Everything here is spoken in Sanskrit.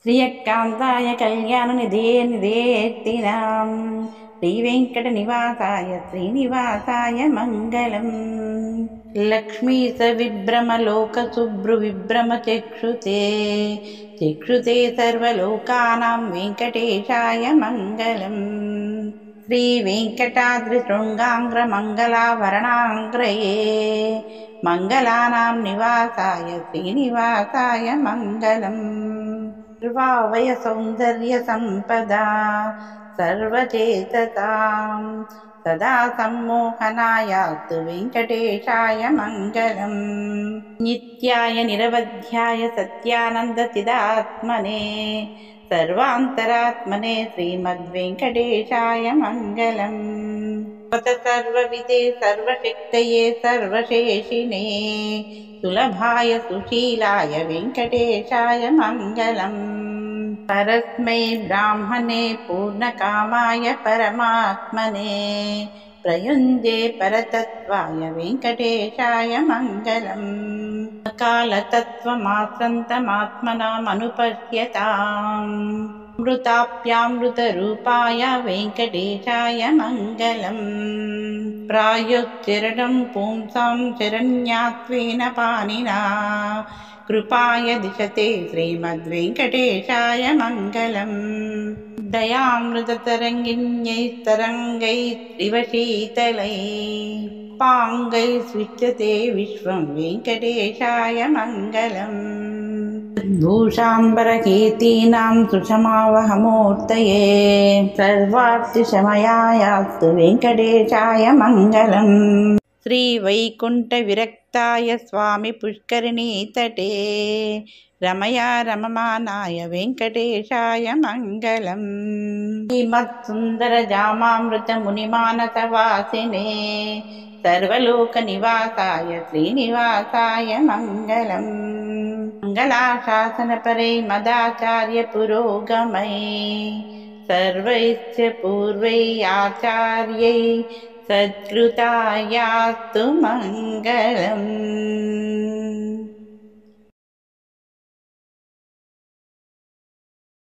श्रियकान्ताय कल्याणनिधे निधेर्तिनां श्रीवेङ्कटनिवासाय श्रीनिवासाय मङ्गलम्। लक्ष्मीसविभ्रमलोकसुभ्रुविभ्रमचक्षुते चक्षुते सर्वलोकानां वेङ्कटेशाय मङ्गलम्। श्रीवेङ्कटाद्रिशृङ्गाङ्ग्रमङ्गलाभरणाङ्ग्रये मङ्गलानां निवासाय श्रीनिवासाय मङ्गलम्। सर्वावयसौन्दर्यसम्पदा सर्वचेतसां सदा सम्मोहनायास्तु वेङ्कटेशाय मङ्गलम्। नित्याय निरवध्याय सत्यानन्दचिदात्मने सर्वान्तरात्मने श्रीमद्वेङ्कटेशाय मङ्गलम्। सर्वविदे सर्वशक्तये सर्वशेषिणे सुलभाय सुशीलाय वेङ्कटेशाय मङ्गलम्। परस्मै ब्राह्मणे पूर्णकामाय परमात्मने प्रयुञ्जे परतत्त्वाय वेङ्कटेशाय मङ्गलम्। कालतत्त्वमात्रन्तमात्मनामनुपश्यताम् अमृताप्यामृतरूपाय वेङ्कटेशाय मङ्गलम्। प्रायोच्चरणं पुंसां शरण्यात्वेन पाणिना कृपाय दिशते श्रीमद्वेङ्कटेशाय मङ्गलम्। दयामृततरङ्गिण्यैस्तरङ्गैस्त्रिव शीतलैः पाङ्गैः सृज्यते विश्वं वेङ्कटेशाय मङ्गलम्। भूषाम्बरकीर्तीनां सुषमावहमूर्तये सर्वार्थिशमयायास्तु वेङ्कटेशाय मङ्गलम्। श्रीवैकुण्ठविरक्ताय स्वामी पुष्करिणीतटे रमया रममानाय वेङ्कटेशाय मङ्गलम्। श्रीमत्सुन्दरजामामृतमुनिमानसवासिने सर्वलोकनिवासाय श्रीनिवासाय मङ्गलम्। मङ्गलाशासनपरै मदाचार्य पुरोगमै सर्वैश्च पूर्वैः आचार्यै सत्कृतायास्तु मङ्गलम्।